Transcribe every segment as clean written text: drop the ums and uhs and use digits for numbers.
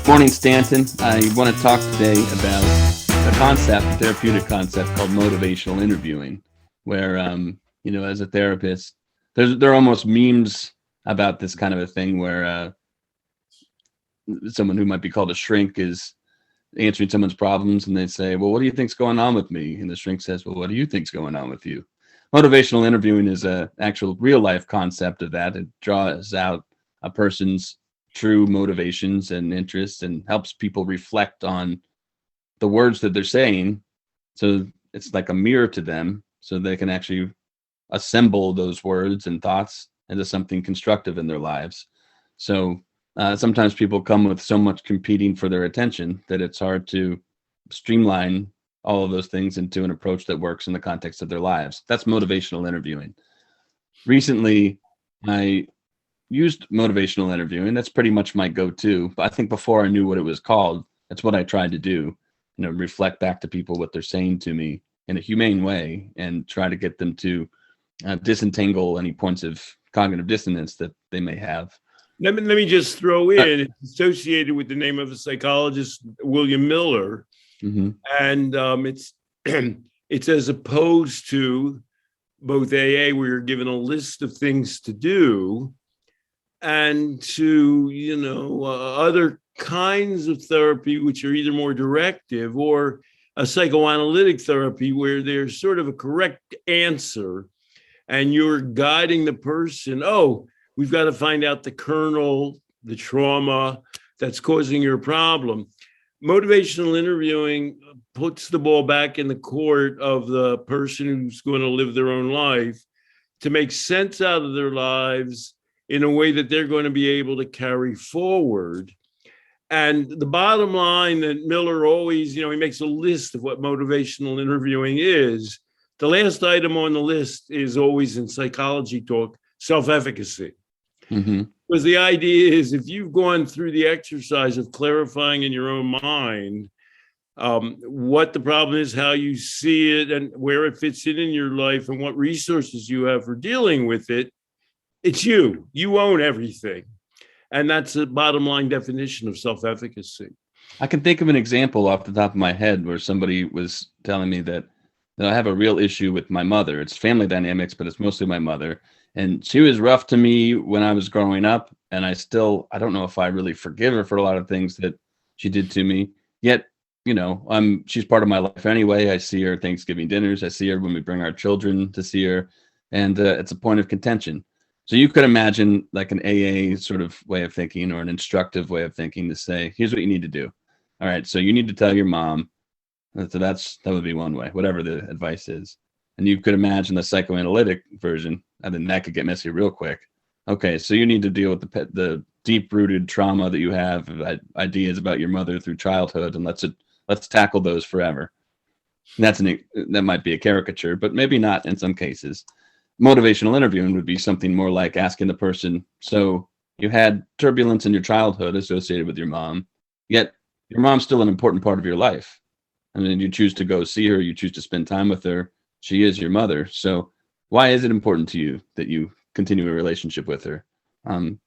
Morning, Stanton. I want to talk today about a therapeutic concept called motivational interviewing, where, as a therapist, there are almost memes about this kind of a thing where someone who might be called a shrink is answering someone's problems, and they say, "Well, what do you think's going on with me?" And the shrink says, "Well, what do you think's going on with you?" Motivational interviewing is a actual real life concept of that. It draws out a person's true motivations and interests and helps people reflect on the words that they're saying. So it's like a mirror to them, so they can actually assemble those words and thoughts into something constructive in their lives. So sometimes people come with so much competing for their attention that it's hard to streamline all of those things into an approach that works in the context of their lives. That's motivational interviewing. Recently, I used motivational interviewing. That's pretty much my go-to. But I think before I knew what it was called, that's what I tried to do. Reflect back to people what they're saying to me in a humane way and try to get them to disentangle any points of cognitive dissonance that they may have. Let me just throw in, it's associated with the name of a psychologist, William Miller. Mm-hmm. And it's as opposed to both AA, where you're given a list of things to do, and to, other kinds of therapy, which are either more directive, or a psychoanalytic therapy where there's sort of a correct answer and you're guiding the person. Oh, we've got to find out the kernel, the trauma that's causing your problem. Motivational interviewing puts the ball back in the court of the person who's going to live their own life to make sense out of their lives in a way that they're going to be able to carry forward. And the bottom line that Miller always, he makes a list of what motivational interviewing is. The last item on the list is always, in psychology talk, self-efficacy. Mm-hmm. Because the idea is, if you've gone through the exercise of clarifying in your own mind what the problem is, how you see it, and where it fits in your life, and what resources you have for dealing with it, it's you. You own everything. And that's the bottom line definition of self-efficacy. I can think of an example off the top of my head where somebody was telling me that I have a real issue with my mother. It's family dynamics, but it's mostly my mother. And she was rough to me when I was growing up. And I don't know if I really forgive her for a lot of things that she did to me. Yet, she's part of my life anyway. I see her at Thanksgiving dinners. I see her when we bring our children to see her. And it's a point of contention. So you could imagine like an AA sort of way of thinking, or an instructive way of thinking, to say, here's what you need to do. All right, so you need to tell your mom. So that would be one way, whatever the advice is. And you could imagine the psychoanalytic version, and then that could get messy real quick. Okay, so you need to deal with the deep-rooted trauma that you have, ideas about your mother through childhood, and let's tackle those forever. And that might be a caricature, but maybe not in some cases. Motivational interviewing would be something more like asking the person, so you had turbulence in your childhood associated with your mom, yet your mom's still an important part of your life. I mean, you choose to go see her, you choose to spend time with her. She is your mother. So why is it important to you that you continue a relationship with her? And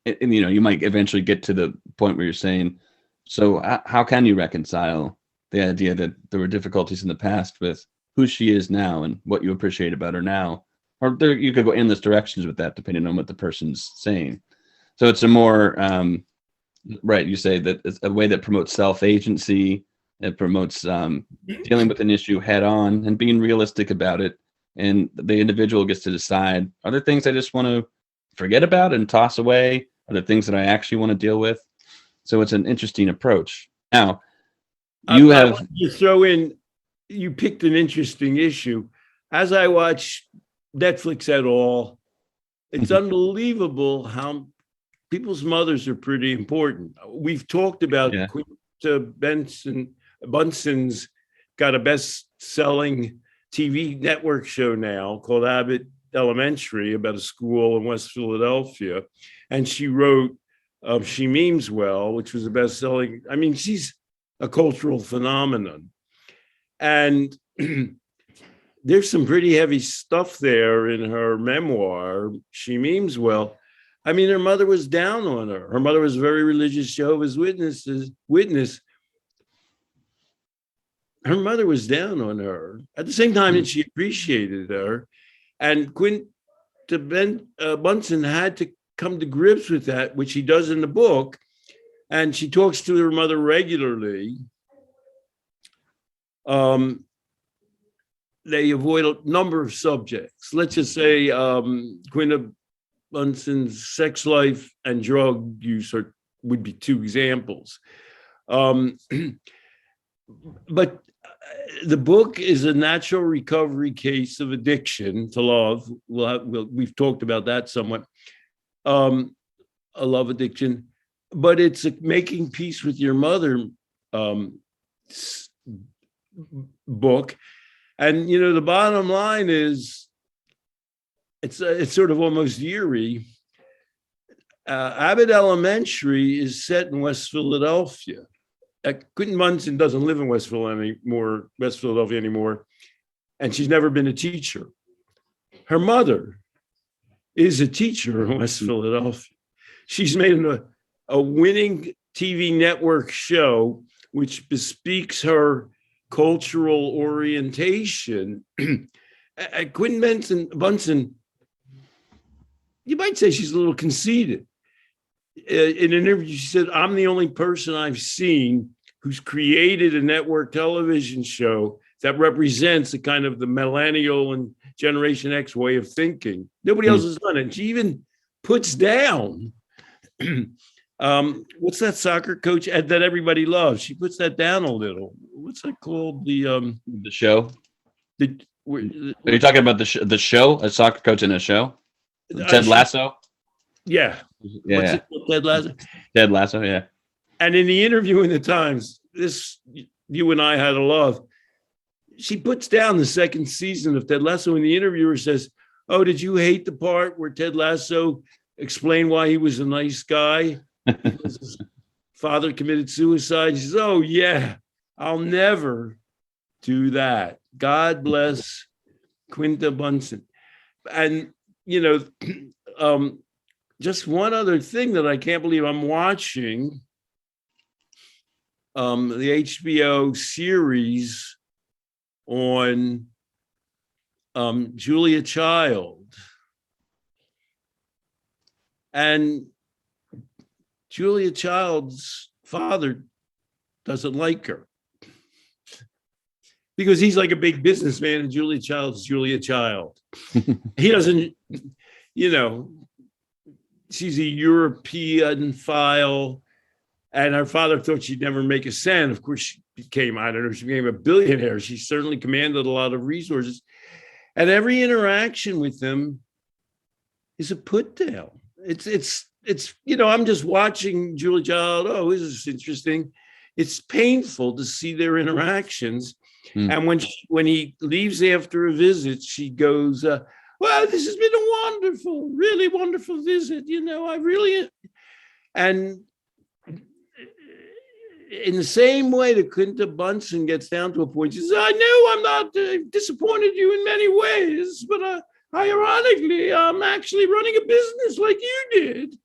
you might eventually get to the point where you're saying, so how can you reconcile the idea that there were difficulties in the past with who she is now and what you appreciate about her now? Or you could go endless directions with that, depending on what the person's saying. So it's a more, right, you say that it's a way that promotes self-agency. It promotes dealing with an issue head on and being realistic about it. And the individual gets to decide, are there things I just want to forget about and toss away? Are there things that I actually want to deal with? So it's an interesting approach. Now, I want to throw in, you picked an interesting issue. As I watch Netflix at all, it's unbelievable how people's mothers are pretty important. We've talked about Bunson's got a best-selling TV network show now called Abbott Elementary, about a school in West Philadelphia. And she wrote She Means Well, which was a best-selling. I mean, she's a cultural phenomenon. And there's some pretty heavy stuff there in her memoir, She Means Well. I mean, her mother was down on her. Her mother was a very religious Jehovah's Witness. Her mother was down on her at the same time that she appreciated her. And Bunsen had to come to grips with that, which he does in the book. And she talks to her mother regularly. They avoid a number of subjects. Let's just say Quinta Bunson's sex life and drug use would be two examples. But the book is a natural recovery case of addiction to love. We've talked about that somewhat. A love addiction, but it's a making peace with your mother book. And the bottom line is, it's sort of almost eerie. Abbott Elementary is set in West Philadelphia. Quinta Bunsen doesn't live in West Philadelphia anymore, and she's never been a teacher. Her mother is a teacher in West Philadelphia. She's made a winning TV network show, which bespeaks her cultural orientation. Quinta Bunsen, you might say she's a little conceited. In an interview, she said, "I'm the only person I've seen who's created a network television show that represents the kind of the millennial and Generation X way of thinking. Nobody else has done it." And she even puts down, what's that soccer coach that everybody loves? She puts that down a little. What's that called? The show. Are you talking about the show? A soccer coach in a show? Ted Lasso? Yeah. What's it called? Ted Lasso? Ted Lasso, yeah. And in the interview in the Times, this you and I had a love. She puts down the second season of Ted Lasso, and the interviewer says, "Oh, did you hate the part where Ted Lasso explained why he was a nice guy? Because his father committed suicide?" She says, "Oh, yeah, I'll never do that." God bless Quinta Bunsen. And, just one other thing that I can't believe I'm watching, the HBO series on Julia Child. And Julia Child's father doesn't like her because he's like a big businessman and Julia Child's Julia Child. He doesn't, she's a European file, and her father thought she'd never make a cent. Of course, she became a billionaire. She certainly commanded a lot of resources. And every interaction with them is a put down. It's I'm just watching Julia Child. Oh, this is interesting. It's painful to see their interactions. And when he leaves after a visit, she goes, "Well, this has been a really wonderful visit. I really..." And in the same way that Quinta Bunsen gets down to a point, she says, "I know I'm not disappointed you in many ways, but ironically, I'm actually running a business like you did.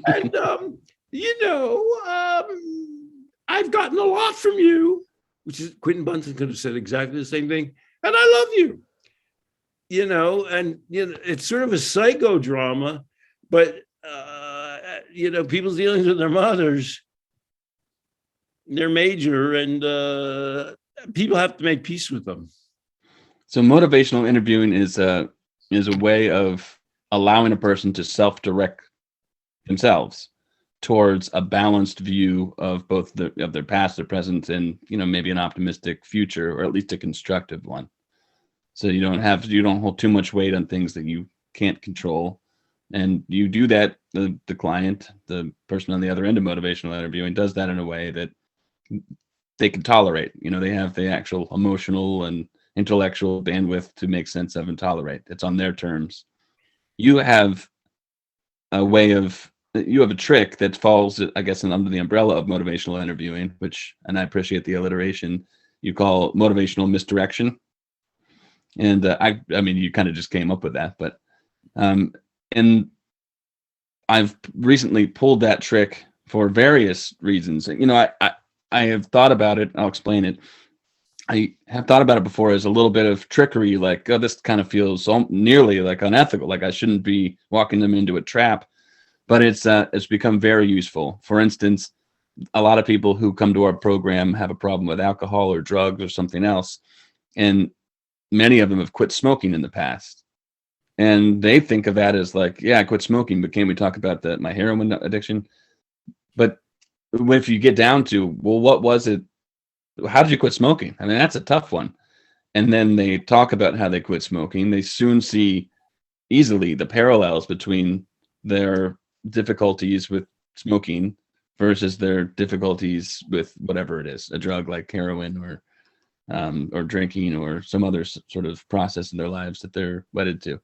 And, I've gotten a lot from you," which is Quinta Bunsen could have said exactly the same thing. "And I love you." It's sort of a psychodrama, but, people's dealings with their mothers, they're major, and people have to make peace with them. So motivational interviewing is a way of allowing a person to self-direct themselves towards a balanced view of both of their past, their present, and maybe an optimistic future, or at least a constructive one. So you don't hold too much weight on things that you can't control, and you do that. The client, the person on the other end of motivational interviewing, does that in a way that they can tolerate. They have the actual emotional and intellectual bandwidth to make sense of and tolerate. It's on their terms. You have a trick that falls, I guess, under the umbrella of motivational interviewing, and I appreciate the alliteration, you call motivational misdirection. And I mean, you kind of just came up with that, but and I've recently pulled that trick for various reasons. You know, I have thought about it. I'll explain it. I have thought about it before as a little bit of trickery, like, oh, this kind of feels nearly like unethical, like I shouldn't be walking them into a trap. But it's become very useful. For instance, a lot of people who come to our program have a problem with alcohol or drugs or something else, and many of them have quit smoking in the past. And they think of that as like, yeah, I quit smoking, but can't we talk about my heroin addiction? But if you get down to, well, what was it? How did you quit smoking? I mean, that's a tough one. And then they talk about how they quit smoking. They soon see easily the parallels between their difficulties with smoking versus their difficulties with whatever it is, a drug like heroin or drinking or some other sort of process in their lives that they're wedded to.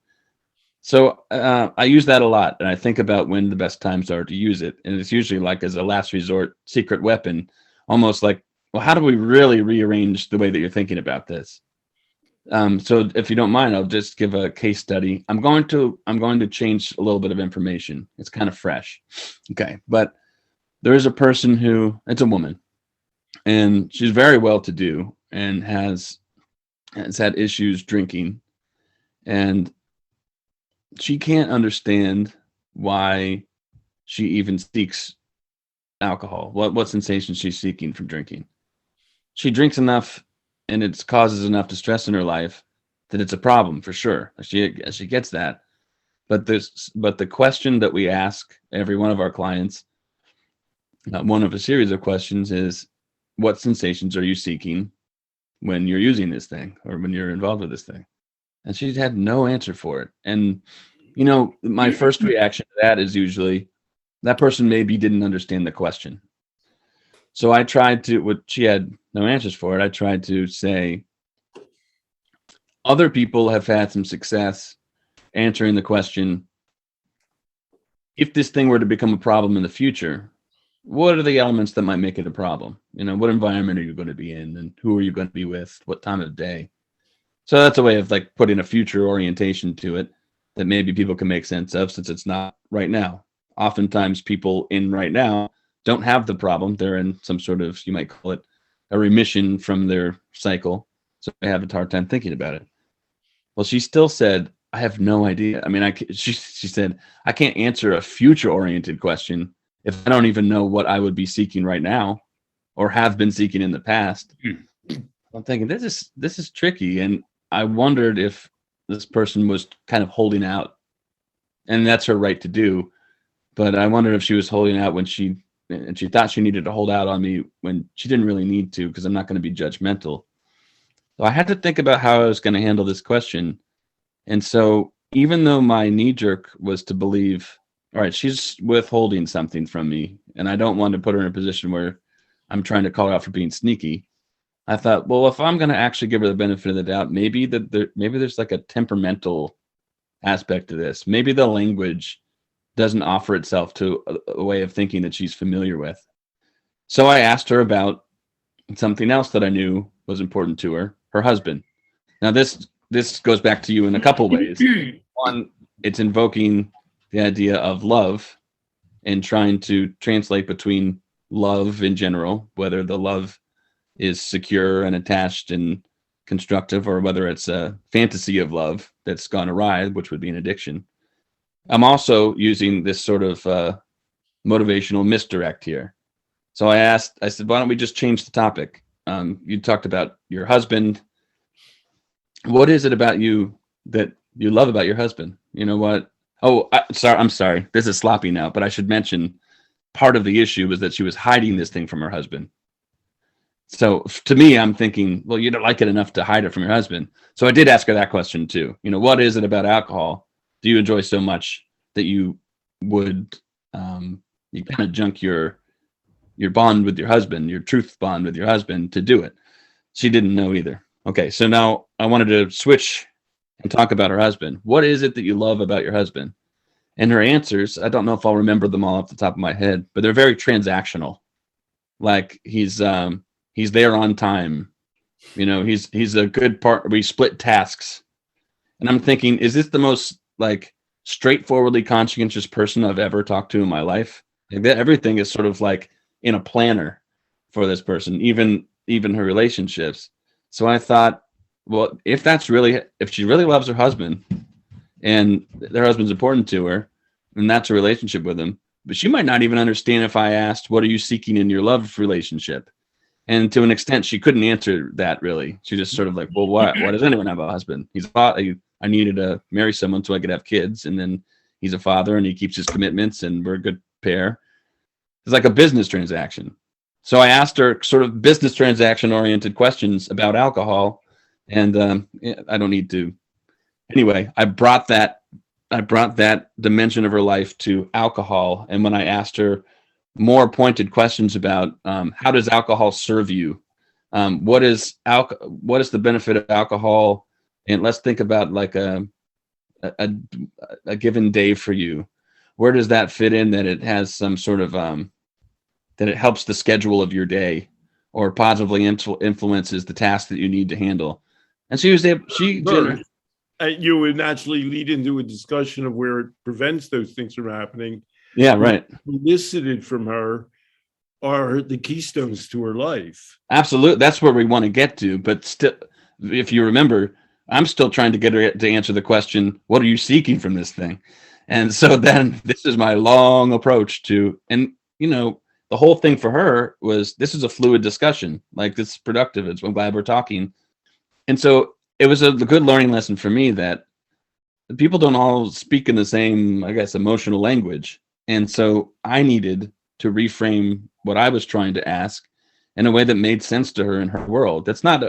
So I use that a lot, and I think about when the best times are to use it, and it's usually like as a last resort secret weapon, almost like, well, how do we really rearrange the way that you're thinking about this? So if you don't mind, I'll just give a case study. I'm going to change a little bit of information. It's kind of fresh, okay? But there is a person it's a woman, and she's very well to do and has had issues drinking, and she can't understand why she even seeks alcohol. What sensation she's seeking from drinking. She drinks enough and it causes enough distress in her life that it's a problem for sure. She gets that. But the question that we ask every one of our clients, one of a series of questions, is what sensations are you seeking when you're using this thing or when you're involved with this thing? And she had no answer for it. And, you know, my first reaction to that is usually that person maybe didn't understand the question. So I tried to, she had no answers for it. I tried to say, other people have had some success answering the question, if this thing were to become a problem in the future, what are the elements that might make it a problem? You know, what environment are you going to be in and who are you going to be with? What time of day? So that's a way of like putting a future orientation to it that maybe people can make sense of, since it's not right now. Oftentimes people in right now don't have the problem. They're in some sort of, you might call it a remission from their cycle. So they have a hard time thinking about it. Well, she still said, I have no idea. I mean, she said, I can't answer a future oriented question if I don't even know what I would be seeking right now or have been seeking in the past. I'm thinking this is tricky. And I wondered if this person was kind of holding out, and that's her right to do. But I wondered if she was holding out when she thought she needed to hold out on me when she didn't really need to, because I'm not going to be judgmental. So I had to think about how I was going to handle this question. And so even though my knee jerk was to believe, all right, she's withholding something from me, and I don't want to put her in a position where I'm trying to call her out for being sneaky, I thought, well, if I'm going to actually give her the benefit of the doubt, maybe there's like a temperamental aspect to this. Maybe the language doesn't offer itself to a way of thinking that she's familiar with. So I asked her about something else that I knew was important to her husband. Now, this goes back to you in a couple ways. One, it's invoking the idea of love and trying to translate between love in general, whether the love is secure and attached and constructive, or whether it's a fantasy of love that's gone awry, which would be an addiction. I'm also using this sort of motivational misdirect here. So I said, why don't we just change the topic? You talked about your husband. What is it about you that you love about your husband? You know what? Oh, I'm sorry. This is sloppy now, but I should mention part of the issue was that she was hiding this thing from her husband. So to me, I'm thinking, well, you don't like it enough to hide it from your husband. So I did ask her that question too. You know, what is it about alcohol do you enjoy so much that you would, you kind of junk your bond with your husband, your truth bond with your husband to do it? She didn't know either. Okay, so now I wanted to switch and talk about her husband. What is it that you love about your husband? And her answers, I don't know if I'll remember them all off the top of my head, but they're very transactional. Like he's there on time. You know, he's a good part. We split tasks. And I'm thinking, is this the most like straightforwardly conscientious person I've ever talked to in my life. Like that, everything is sort of like in a planner for this person, even her relationships. So I thought, well, if she really loves her husband and their husband's important to her, and that's a relationship with him, but she might not even understand if I asked, what are you seeking in your love relationship? And to an extent, she couldn't answer that really. She just sort of like, well, why does anyone have a husband? I needed to marry someone so I could have kids. And then he's a father and he keeps his commitments and we're a good pair. It's like a business transaction. So I asked her sort of business transaction oriented questions about alcohol. And I don't need to. Anyway, I brought that dimension of her life to alcohol. And when I asked her more pointed questions about how does alcohol serve you? What is the benefit of alcohol? And let's think about like a, a given day for you. Where does that fit in? That it has some sort of that it helps the schedule of your day, or positively influences the task that you need to handle. And she was able. She Sure. did. You would naturally lead into a discussion of where it prevents those things from happening. Yeah, right. Elicited from her are the keystones to her life. Absolutely. That's where we want to get to. But still, if you remember, I'm still trying to get her to answer the question, what are you seeking from this thing? And so then this is my long approach to, and the whole thing for her was, this is a fluid discussion. Like, this is productive. I'm glad we're talking. And so it was a good learning lesson for me that people don't all speak in the same, I guess, emotional language. And so I needed to reframe what I was trying to ask in a way that made sense to her in her world. That's not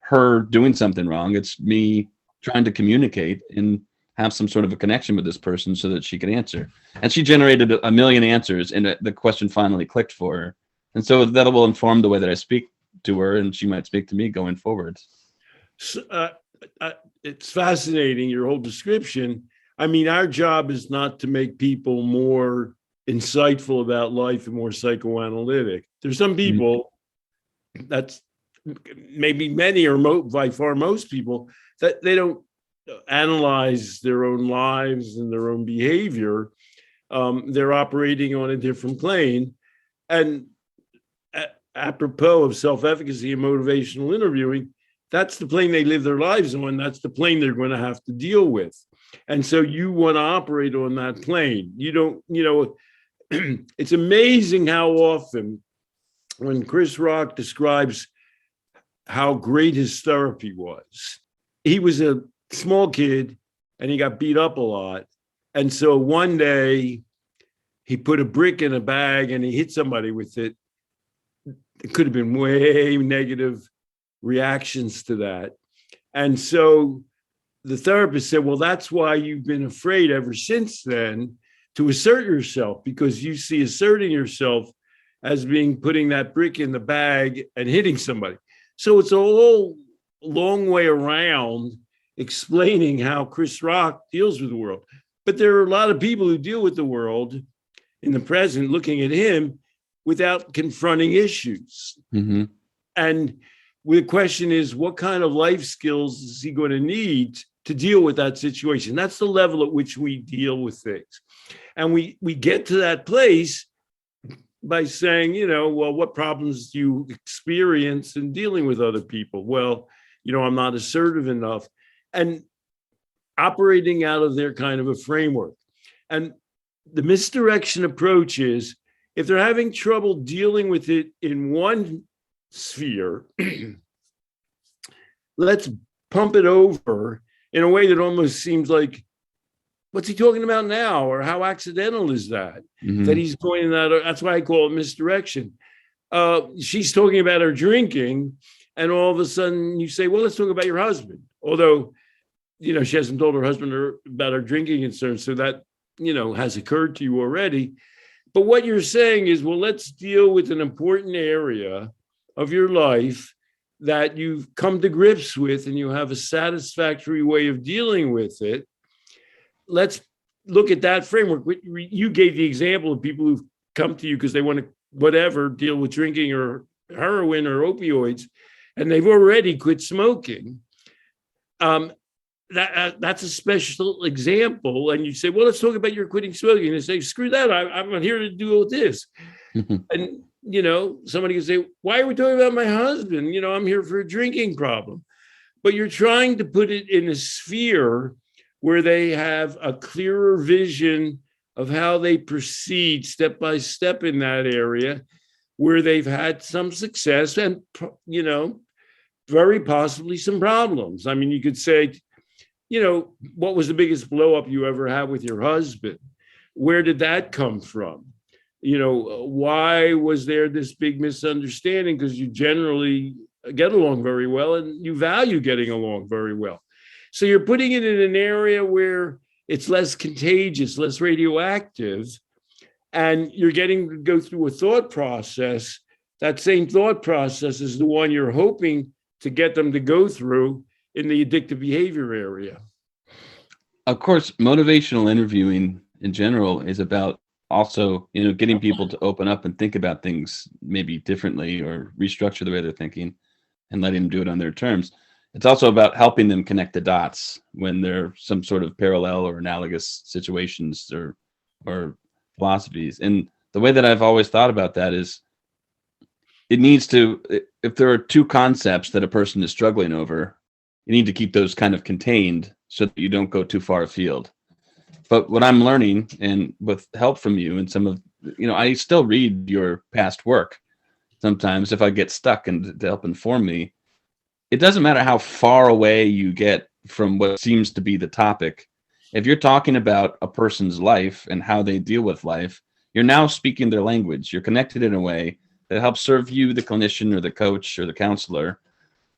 her doing something wrong. It's me trying to communicate and have some sort of a connection with this person so that she could answer. And she generated a million answers, and the question finally clicked for her. And so that will inform the way that I speak to her, and she might speak to me going forward. So, it's fascinating, your whole description. I mean, our job is not to make people more insightful about life and more psychoanalytic. There's some people, that's maybe many or by far most people, that they don't analyze their own lives and their own behavior. They're operating on a different plane. And apropos of self-efficacy and motivational interviewing, that's the plane they live their lives on. That's the plane they're going to have to deal with. And so you want to operate on that plane. You don't, it's amazing how often when Chris Rock describes how great his therapy was, he was a small kid and he got beat up a lot. And so one day he put a brick in a bag and he hit somebody with it. It could have been way negative reactions to that. And so the therapist said, well, that's why you've been afraid ever since then to assert yourself, because you see asserting yourself as being putting that brick in the bag and hitting somebody. So it's a whole long way around explaining how Chris Rock deals with the world. But there are a lot of people who deal with the world in the present looking at him without confronting issues. Mm-hmm. And the question is, what kind of life skills is he going to need to deal with that situation? That's the level at which we deal with things. And we get to that place by saying, well, what problems do you experience in dealing with other people? Well, I'm not assertive enough. And operating out of their kind of a framework. And the misdirection approach is, if they're having trouble dealing with it in one sphere, let's pump it over in a way that almost seems like, what's he talking about now? Or how accidental is that? Mm-hmm. That he's pointing out. That's why I call it misdirection. She's talking about her drinking, and all of a sudden you say, well, let's talk about your husband. Although, she hasn't told her husband about her drinking concerns. So that, has occurred to you already. But what you're saying is, well, let's deal with an important area of your life that you've come to grips with and you have a satisfactory way of dealing with it. Let's look at that framework. You gave the example of people who've come to you because they want to, deal with drinking or heroin or opioids, and they've already quit smoking. that's a special example. And you say, well, let's talk about your quitting smoking. And they say, screw that. I'm not here to deal with this. And, somebody can say, why are we talking about my husband? I'm here for a drinking problem. But you're trying to put it in a sphere where they have a clearer vision of how they proceed step by step in that area, where they've had some success and, very possibly some problems. I mean, you could say, what was the biggest blow up you ever had with your husband? Where did that come from? Why was there this big misunderstanding? Because you generally get along very well and you value getting along very well. So you're putting it in an area where it's less contagious, less radioactive, and you're getting to go through a thought process. That same thought process is the one you're hoping to get them to go through in the addictive behavior area. Of course, motivational interviewing in general is about also, getting people to open up and think about things maybe differently or restructure the way they're thinking and letting them do it on their terms. It's also about helping them connect the dots when there are some sort of parallel or analogous situations or philosophies. And the way that I've always thought about that is it needs to, if there are two concepts that a person is struggling over, you need to keep those kind of contained so that you don't go too far afield. But what I'm learning, and with help from you and some of, I still read your past work sometimes if I get stuck, and to help inform me. It doesn't matter how far away you get from what seems to be the topic. If you're talking about a person's life and how they deal with life, you're now speaking their language. You're connected in a way that helps serve you, the clinician or the coach or the counselor,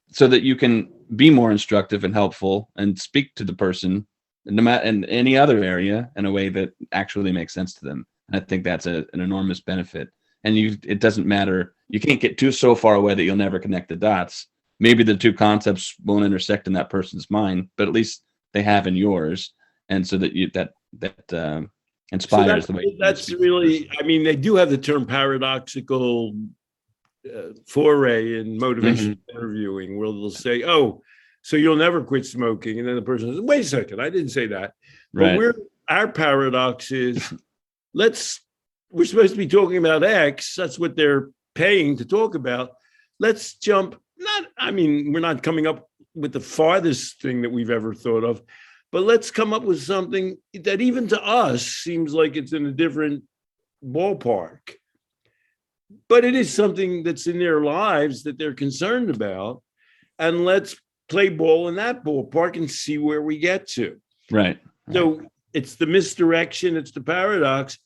so that you can be more instructive and helpful and speak to the person no matter in any other area in a way that actually makes sense to them. And I think that's an enormous benefit. And it doesn't matter. You can't get so far away that you'll never connect the dots. Maybe the two concepts won't intersect in that person's mind, but at least they have in yours. And so that that inspires the way. That's really, I mean, they do have the term paradoxical foray in motivational interviewing, where they'll say, oh, so you'll never quit smoking. And then the person says, wait a second, I didn't say that. But Right. Our paradox is, we're supposed to be talking about X. That's what they're paying to talk about. Let's jump. We're not coming up with the farthest thing that we've ever thought of, but let's come up with something that even to us seems like it's in a different ballpark. But it is something that's in their lives that they're concerned about. And let's play ball in that ballpark and see where we get to. Right. So it's the misdirection, it's the paradox.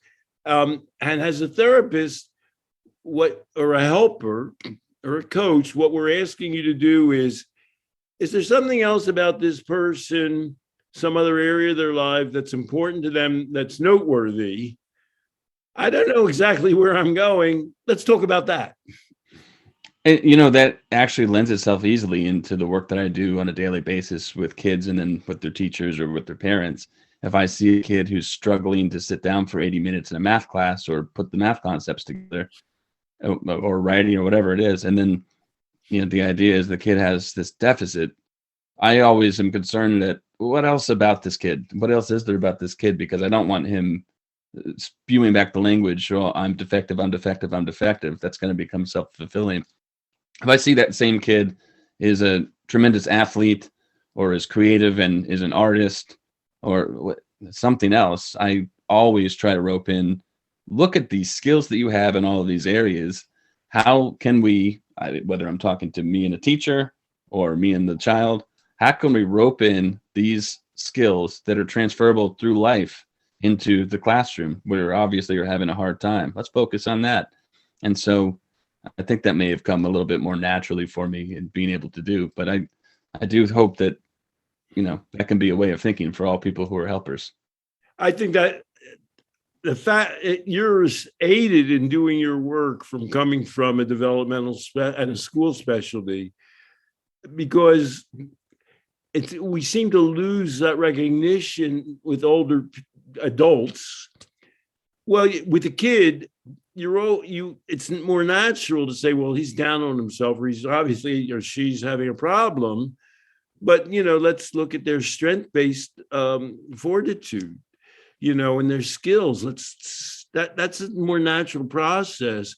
And as a therapist, or a helper or a coach, what we're asking you to do is there something else about this person, some other area of their life that's important to them, that's noteworthy? I don't know exactly where I'm going. Let's talk about that. And, that actually lends itself easily into the work that I do on a daily basis with kids and then with their teachers or with their parents. If I see a kid who's struggling to sit down for 80 minutes in a math class or put the math concepts together or writing or whatever it is, and then, the idea is the kid has this deficit, I always am concerned that what else about this kid? What else is there about this kid? Because I don't want him spewing back the language, oh, I'm defective, I'm defective, I'm defective. That's going to become self-fulfilling. If I see that same kid is a tremendous athlete or is creative and is an artist or something else, I always try to rope in, look at these skills that you have in all of these areas. How can we, whether I'm talking to me and a teacher or me and the child, how can we rope in these skills that are transferable through life into the classroom where obviously you're having a hard time? Let's focus on that. And so I think that may have come a little bit more naturally for me in being able to do, but I do hope that, that can be a way of thinking for all people who are helpers. I think that the fact you're aided in doing your work from coming from a developmental and a school specialty, because we seem to lose that recognition with older adults. Well, with a kid, it's more natural to say, well, he's down on himself, or he's obviously, or she's having a problem. but let's look at their strength-based fortitude, and their skills. That's a more natural process.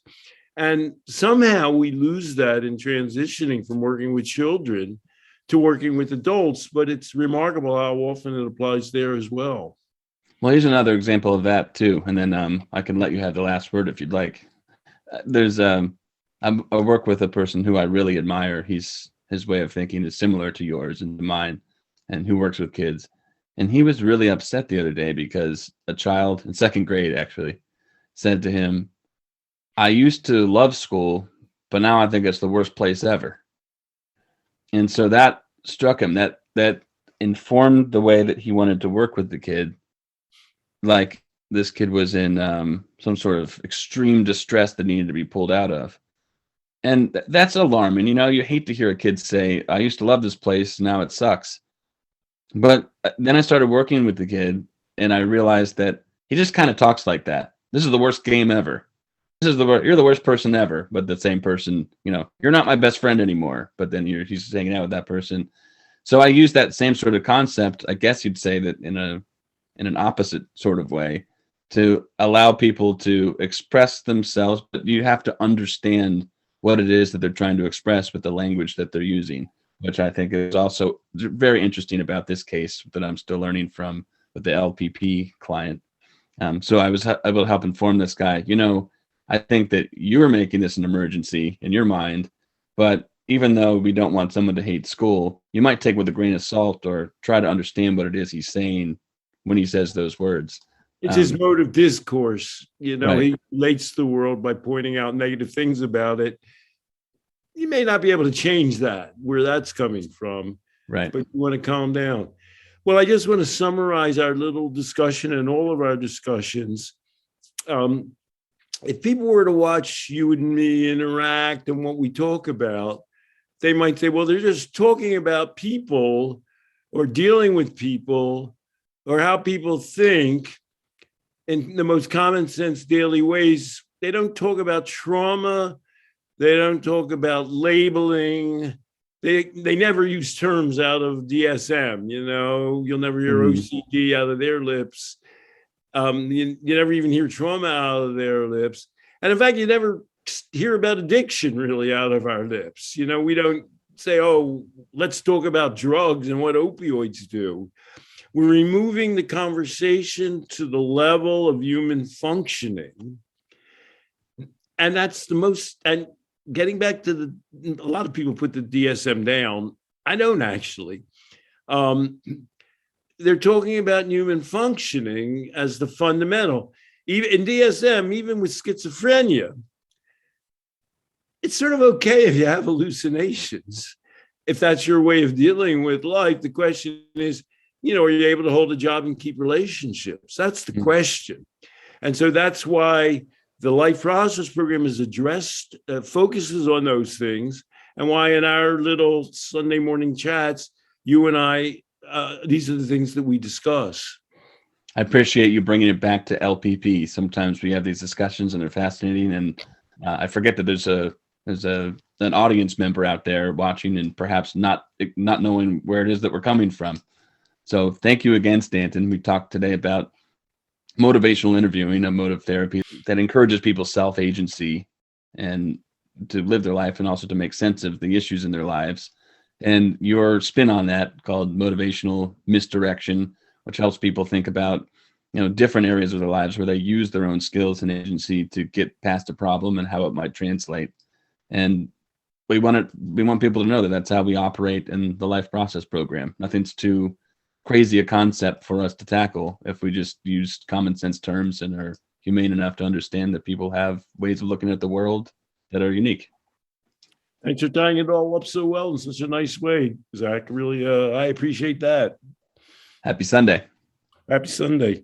And somehow we lose that in transitioning from working with children to working with adults, but it's remarkable how often it applies there as well. Well, here's another example of that too, and then I can let you have the last word if you'd like. There's I work with a person who I really admire. His way of thinking is similar to yours and to mine, and who works with kids. And he was really upset the other day because a child in second grade actually said to him, "I used to love school, but now I think it's the worst place ever." And so that struck him. That informed the way that he wanted to work with the kid. Like this kid was in some sort of extreme distress that needed to be pulled out of. And that's alarming. You hate to hear a kid say, "I used to love this place, now it sucks." But then I started working with the kid and I realized that he just kind of talks like that. "This is the worst game ever. You're the worst person ever." But the same person, "You're not my best friend anymore." But then he's hanging out with that person. So I use that same sort of concept, I guess you'd say, that in an opposite sort of way, to allow people to express themselves, but you have to understand what it is that they're trying to express with the language that they're using, which I think is also very interesting about this case that I'm still learning from with the LPP client. So I was able to help inform this guy, "I think that you're making this an emergency in your mind, but even though we don't want someone to hate school, you might take with a grain of salt or try to understand what it is he's saying when he says those words." It's his mode of discourse. Right, He relates to the world by pointing out negative things about it. You may not be able to change that, where that's coming from, right. but you want to calm down. Well, I just want to summarize our little discussion and all of our discussions. If people were to watch you and me interact and what we talk about, they might say, well, they're just talking about people or dealing with people or how people think in the most common sense daily ways. They don't talk about trauma. They don't talk about labeling. They never use terms out of DSM. You'll never hear Mhm. OCD out of their lips. You never even hear trauma out of their lips. And in fact, you never hear about addiction really out of our lips. We don't say, oh, let's talk about drugs and what opioids do. We're removing the conversation to the level of human functioning. And that's the most, and getting back to a lot of people put the DSM down. I don't actually. They're talking about human functioning as the fundamental. Even in DSM, even with schizophrenia, it's sort of okay if you have hallucinations. If that's your way of dealing with life, the question is, are you able to hold a job and keep relationships? That's the question. And so that's why the Life Process Program is addressed, focuses on those things, and why in our little Sunday morning chats, you and I, these are the things that we discuss. I appreciate you bringing it back to LPP. Sometimes we have these discussions and they're fascinating, and I forget that there's an audience member out there watching and perhaps not knowing where it is that we're coming from. So thank you again, Stanton. We talked today about motivational interviewing, a mode of therapy that encourages people's self-agency and to live their life and also to make sense of the issues in their lives. And your spin on that, called motivational misdirection, which helps people think about different areas of their lives where they use their own skills and agency to get past a problem and how it might translate. And we want people to know that that's how we operate in the Life Process Program. Nothing's too crazy a concept for us to tackle if we just use common sense terms and are humane enough to understand that people have ways of looking at the world that are unique. Thanks for tying it all up so well in such a nice way, Zach. Really, I appreciate that. Happy Sunday. Happy Sunday.